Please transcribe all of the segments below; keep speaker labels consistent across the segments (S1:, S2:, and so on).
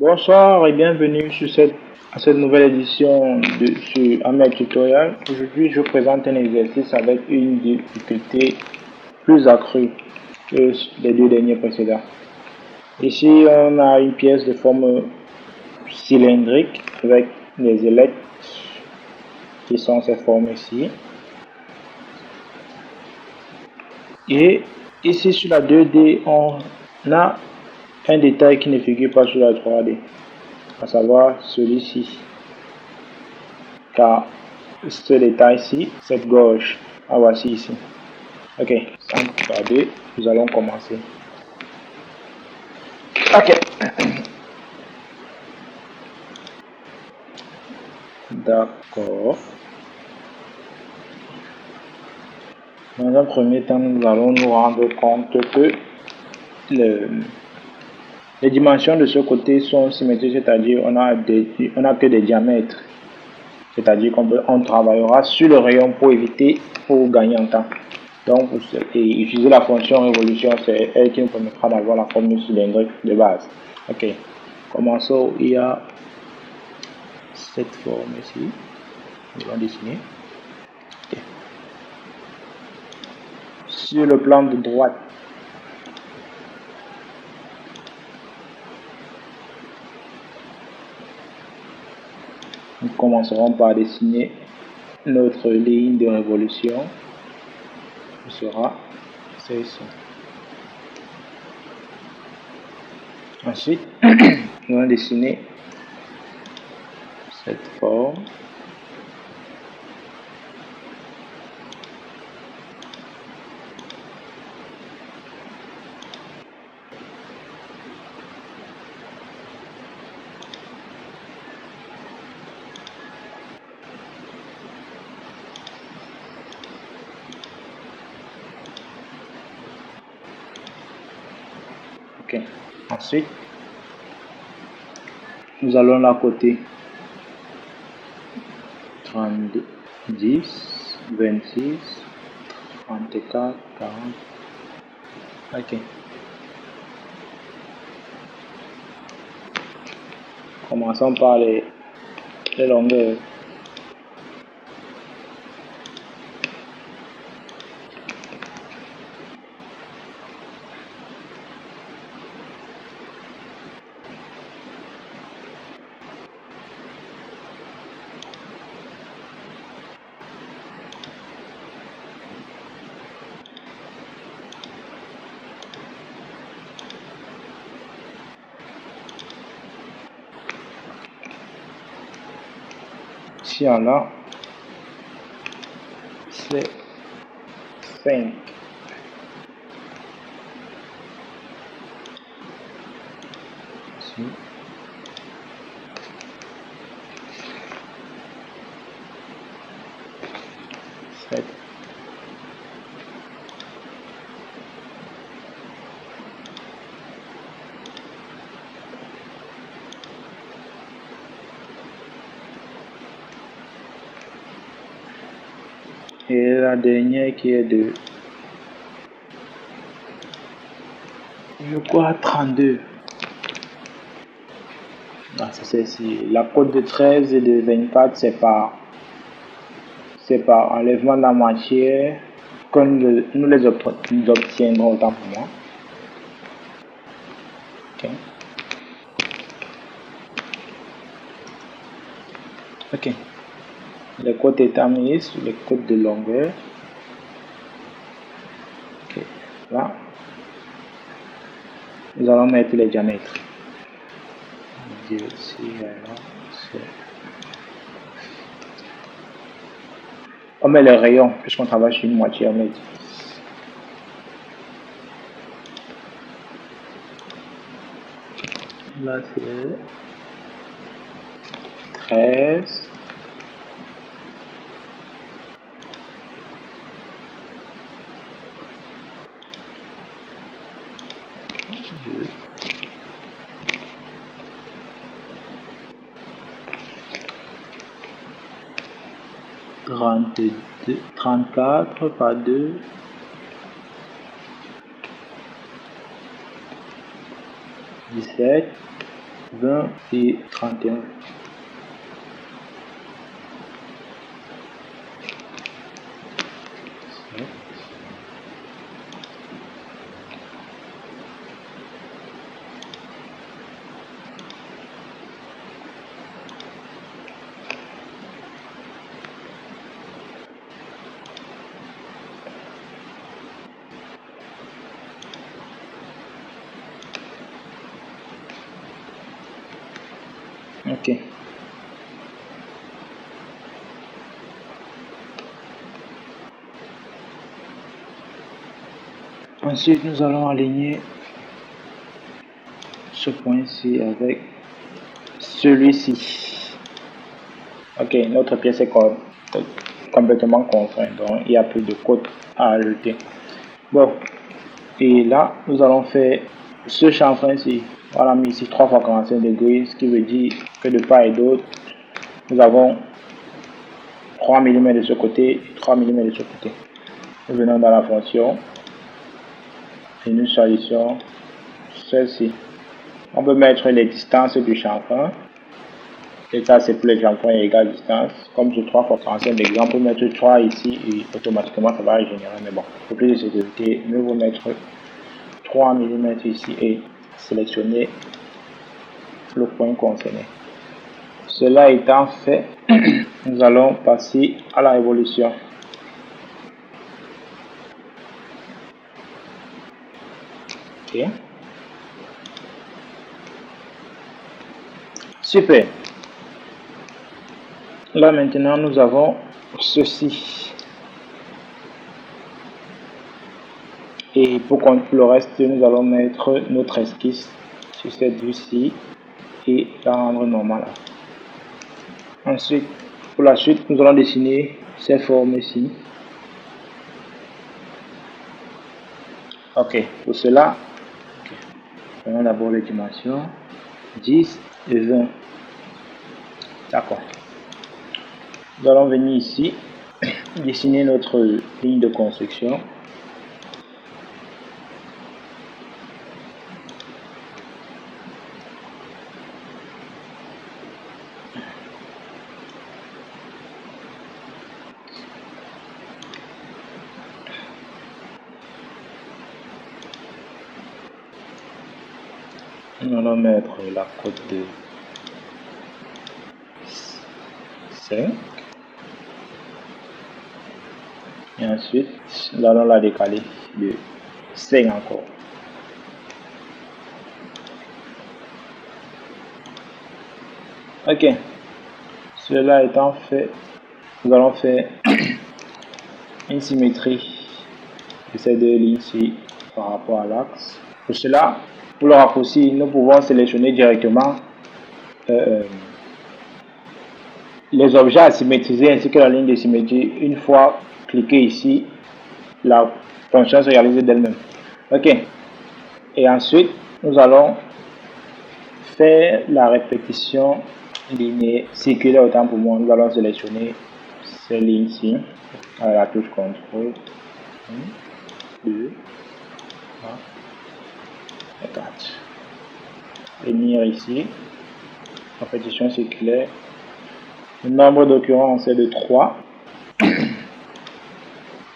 S1: Bonsoir et bienvenue à cette nouvelle édition sur Ahmed Tutorial. Aujourd'hui, je vous présente un exercice avec une difficulté plus accrue que les deux derniers précédents. Ici, on a une pièce de forme cylindrique avec les ailettes qui sont ces formes ici. Et ici, sur la 2D, on a un détail qui ne figure pas sur la 3D. À savoir celui-ci, car ce détail-ci, cette gauche, voici ici. Ok, sans tarder, nous allons commencer. Ok. D'accord. Dans un premier temps, nous allons nous rendre compte que les dimensions de ce côté sont symétriques, c'est-à-dire on a que des diamètres. C'est-à-dire qu'on travaillera sur le rayon pour gagner en temps. Donc, utiliser la fonction révolution, c'est elle qui nous permettra d'avoir la formule cylindrique de base. Ok, commençons. Il y a cette forme ici. Nous allons dessiner. Okay. Sur le plan de droite, nous commencerons par dessiner notre ligne de révolution. Ce sera celle-ci. Ensuite, nous allons dessiner cette forme. Ok. Ensuite, nous allons la côté 32, 10, 26, 34, 40. Ok. Commençons par les longueurs. Ici, on a c'est 5. Ici. Sept. Et la dernière qui est de, je crois, 32. Ah, c'est celle-ci. La cote de 13 et de 24, c'est par enlèvement de la moitié que nous les obtiendrons autant pour moi. Ok. Ok. Les côtes étant mises sur les côtes de longueur. Ok. Là, nous allons mettre les diamètres. On met les rayons, puisqu'on travaille sur une moitié, on met 10. Là, c'est 13. 32, 34 par 2, 17, 20 et 31. Ok. Ensuite, nous allons aligner ce point-ci avec celui-ci. Ok, notre pièce est complètement contrainte, donc il n'y a plus de code à ajouter. Bon, et là, nous allons faire ce chanfrein-ci. Voilà, mis ici 3 fois 45 degrés, ce qui veut dire que de part et d'autre, nous avons 3 mm de ce côté et 3 mm de ce côté. Nous venons dans la fonction et nous choisissons celle-ci. On peut mettre les distances du chanfrein. Et ça, c'est pour les chanfreins égale distance. Comme sur 3 fois 45 d'exemple, on peut mettre 3 ici et automatiquement ça va régénérer. Mais bon, pour plus de sécurité, mieux vaut mettre 3 mm ici et sélectionner le point concerné. Cela étant fait, nous allons passer à la révolution. Ok. Super. Là maintenant, nous avons ceci. Et pour le reste, nous allons mettre notre esquisse sur cette vue-ci et la rendre normale. Ensuite, pour la suite, nous allons dessiner ces formes ici. Ok, pour cela, prenons d'abord les dimensions 10 et 20. D'accord. Nous allons venir ici, dessiner notre ligne de construction. Nous allons mettre la cote de 5. Et ensuite, nous allons la décaler de 5 encore. Ok. Cela étant fait, nous allons faire une symétrie de ces deux lignes-ci par rapport à l'axe. Pour cela, pour le raccourci, nous pouvons sélectionner directement les objets à symétriser ainsi que la ligne de symétrie. Une fois cliqué ici, la fonction se réalise d'elle-même. Ok. Et ensuite, nous allons faire la répétition linéaire circulaire autant pour moi. Nous allons sélectionner ces lignes-ci à la touche CTRL. 1, 2, 3, et 4. Venir ici, répétition circulaire. Le nombre d'occurrences est de 3.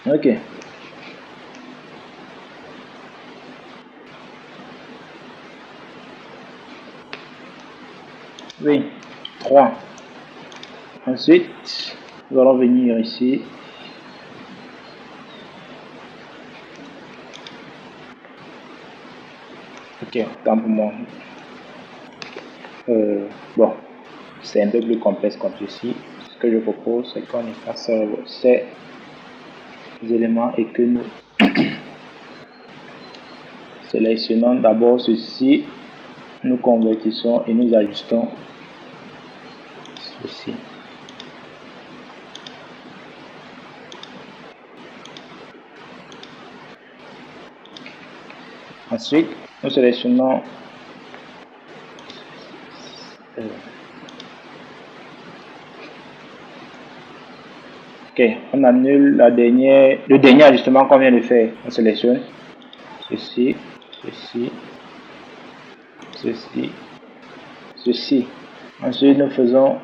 S1: Ok. Oui, 3. Ensuite, nous allons venir ici. Ok, tant pour moi. Bon, c'est un peu plus complexe comme ceci. Ce que je propose, c'est qu'on efface ces éléments et que nous sélectionnons d'abord ceci, nous convertissons et nous ajustons ceci. Ensuite, nous sélectionnons ok, on annule le dernier ajustement qu'on vient de faire. On sélectionne ceci, ceci, ceci ceci. Ensuite, nous faisons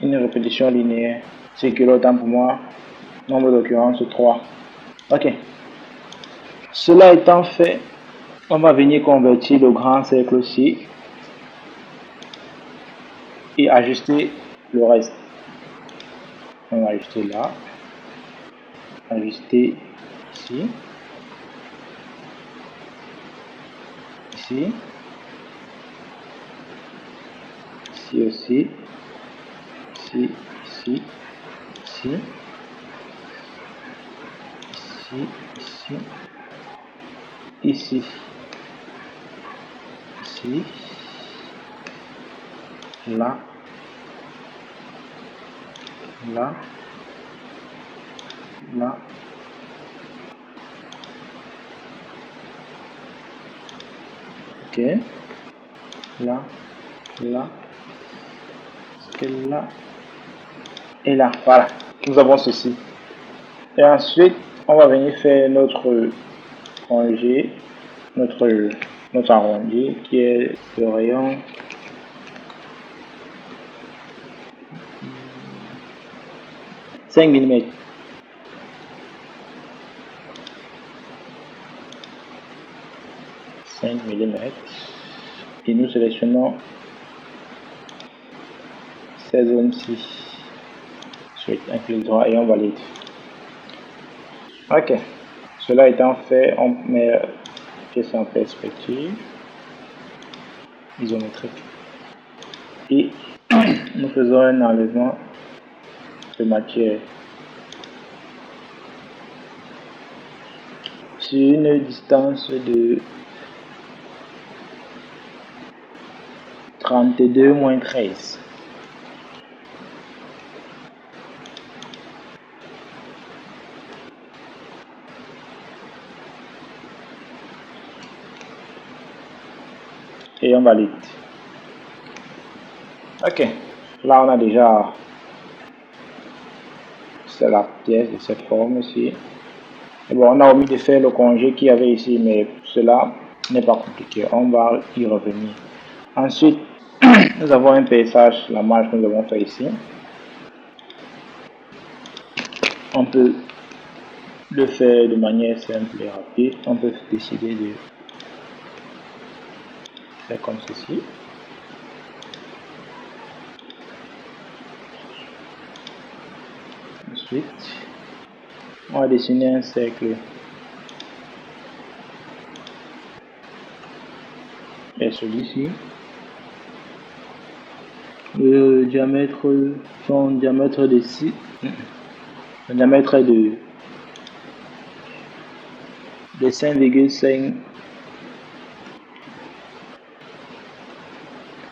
S1: une répétition linéaire. Circuler autant pour moi. Nombre d'occurrences 3. Ok. Cela étant fait, on va venir convertir le grand cercle aussi et ajuster le reste. On va ajuster là, ajuster ici, ici, ici aussi, ici, ici, ici, ici, ici, ici, là, là, là, ok, là, là, là, et là, voilà, nous avons ceci. Et ensuite, on va venir faire notre rangée, notre arrondi qui est le rayon 5 mm. Et nous sélectionnons ces zones-ci. Ensuite, un clic droit et on valide. Ok. Cela étant fait, on met pièce en perspective isométrique. Et nous faisons un enlèvement de matière sur une distance de 32-13. Et on valide. Ok, là on a déjà la pièce de cette forme ici. Et bon, on a omis de faire le congé qu'il y avait ici, mais cela n'est pas compliqué, on va y revenir. Ensuite, nous avons un paysage, la marge que nous avons fait ici. On peut le faire de manière simple et rapide. On peut décider de faire comme ceci. Ensuite, on va dessiner un cercle. Et celui-ci. Le diamètre, son diamètre de 6. Le diamètre est de 5,5.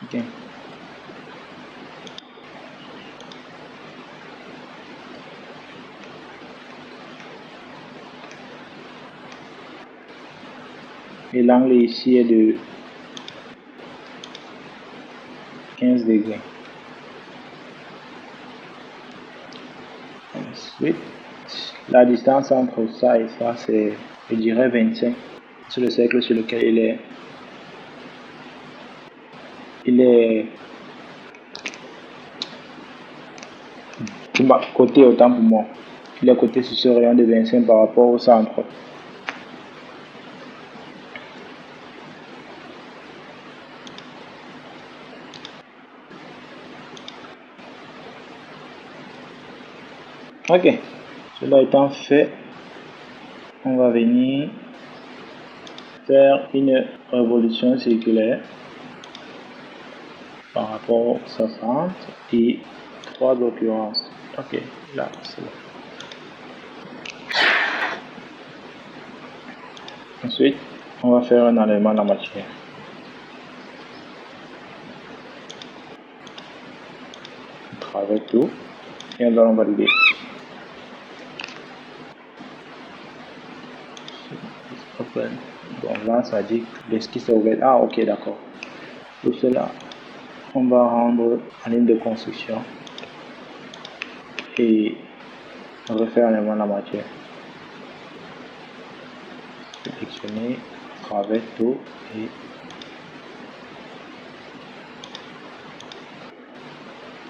S1: Okay. Et l'angle ici est de 15 degrés. Ensuite, la distance entre ça et ça, c'est, je dirais, 25. C'est le cercle sur lequel il est côté autant pour moi. Il est côté sur ce rayon de 25 par rapport au centre. Ok, cela étant fait, on va venir faire une révolution circulaire par rapport au 60 et 3 occurrences. Ok, là, c'est bon. Ensuite, on va faire un enlèvement de la matière. On travaille tout et on allons valider. Open. Bon, là, ça dit que l'esquisse est ouvert. Ah, ok, d'accord. Pour cela, on va rendre en ligne de construction et refaire l'enlèvement de la matière. Sélectionner, travailler tout et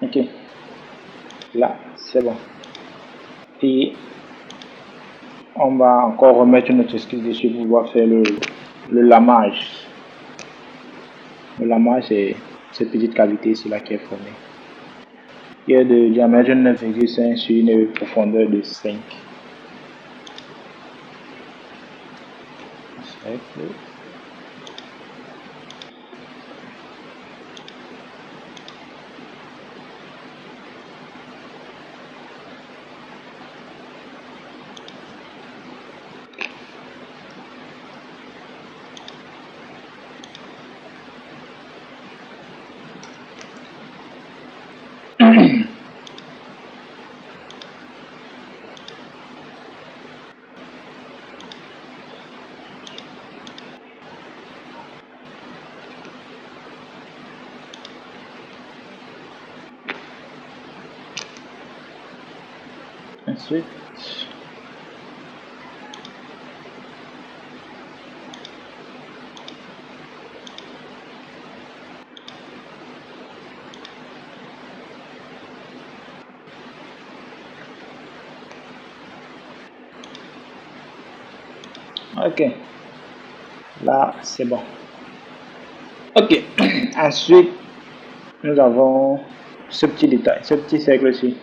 S1: Ok, là c'est bon. Et on va encore remettre notre esquisse dessus pour pouvoir faire le lamage. Le lamage, c'est cette petite cavité ici là qui est formée. Il y a de diamètre 9,5 sur une profondeur de 5. Ensuite, ok, là c'est bon. Ok, ensuite nous avons ce petit détail, ce petit cercle ici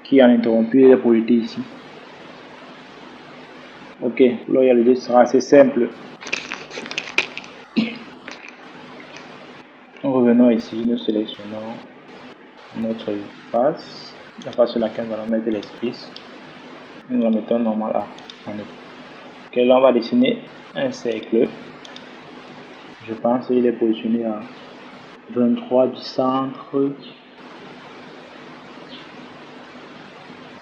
S1: qui a interrompu les pollutés ici. Ok, là le sera assez simple. Revenons ici, nous sélectionnons notre face, la face sur laquelle nous allons mettre l'esquisse. Nous la mettons normal là. Ok, là on va dessiner un cercle. Je pense qu'il est positionné à 23 du centre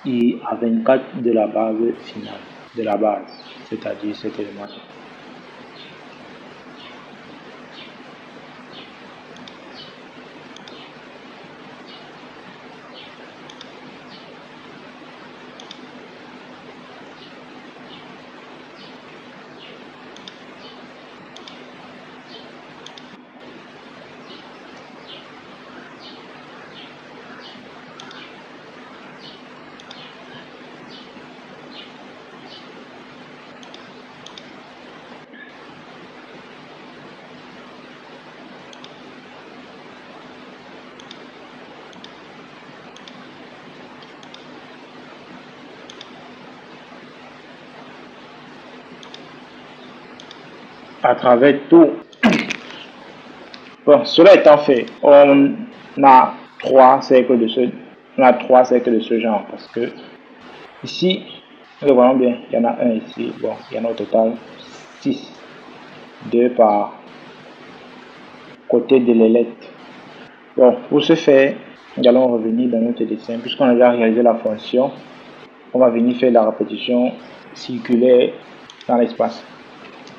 S1: et à 24 de la base finale, de la base, c'est-à-dire cet élément. À travers tout. Bon, cela étant fait, on a trois cercles de ce genre parce que ici, nous le voyons bien, il y en a un ici, bon, il y en a au total 6, 2 par côté de l'ailette. Bon, pour ce faire, nous allons revenir dans notre dessin, puisqu'on a déjà réalisé la fonction, on va venir faire la répétition circulaire dans l'espace.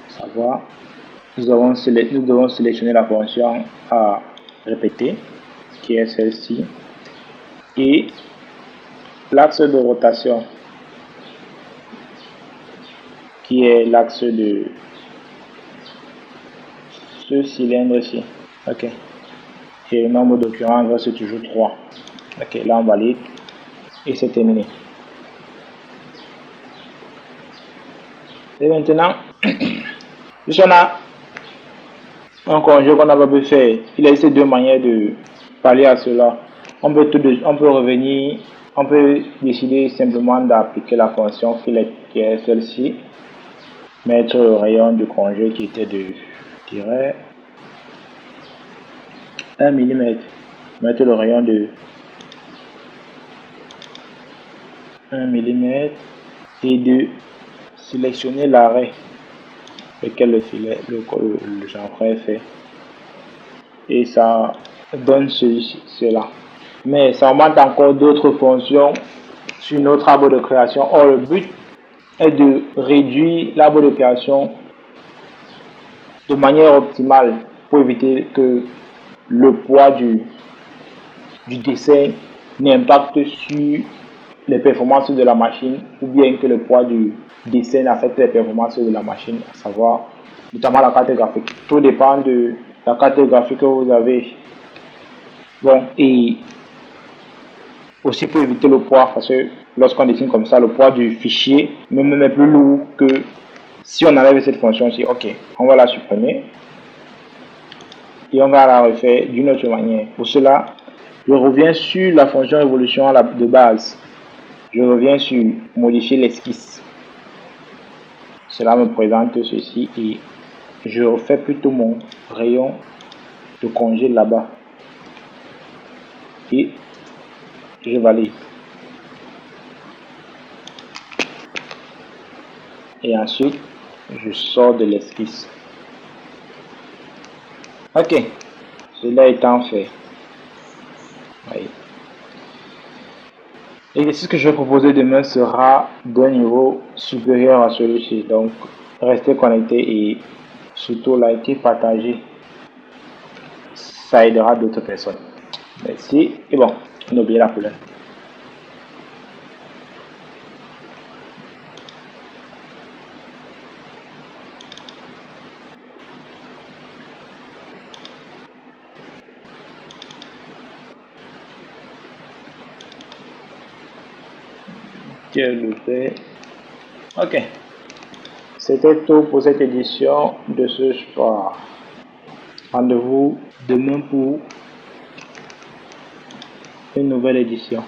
S1: Savoir, nous devons sélectionner la fonction à répéter, qui est celle-ci, et l'axe de rotation, qui est l'axe de ce cylindre-ci. Ok. Et le nombre d'occurrences, c'est toujours 3. Ok, là on valide et c'est terminé. Et maintenant, si on a un congé qu'on n'a pas pu faire, il existe deux manières de pallier à cela. On peut revenir, on peut décider simplement d'appliquer la fonction filet qui est celle-ci, mettre le rayon de congé qui était de, je dirais, 1 mm, mettre le rayon de 1 mm et de sélectionner l'arrêt lequel le filet, le chanfrein est fait, et ça donne cela. Mais ça augmente encore d'autres fonctions sur notre arbre de création. Or, le but est de réduire l'arbre de création de manière optimale pour éviter que le poids du dessin n'impacte sur les performances de la machine, ou bien que le poids du dessin affecte les performances de la machine, à savoir notamment la carte graphique. Tout dépend de la carte graphique que vous avez. Bon, et Aussi pour éviter le poids, parce que lorsqu'on dessine comme ça, le poids du fichier même est plus lourd que si on enlève cette fonction-ci. Ok, on va la supprimer et on va la refaire d'une autre manière. Pour cela, je reviens sur la fonction évolution de base. Je reviens sur modifier l'esquisse. Cela me présente ceci et je refais plutôt mon rayon de congé là-bas et je valide. Et ensuite, je sors de l'esquisse. Ok, cela étant fait. Oui. L'exercice que je vais proposer demain sera d'un niveau supérieur à celui-ci. Donc, restez connectés et surtout likez, partagez. Ça aidera d'autres personnes. Merci. Et bon, n'oubliez la couleur. Ok. C'était tout pour cette édition de ce soir. Rendez-vous demain pour une nouvelle édition.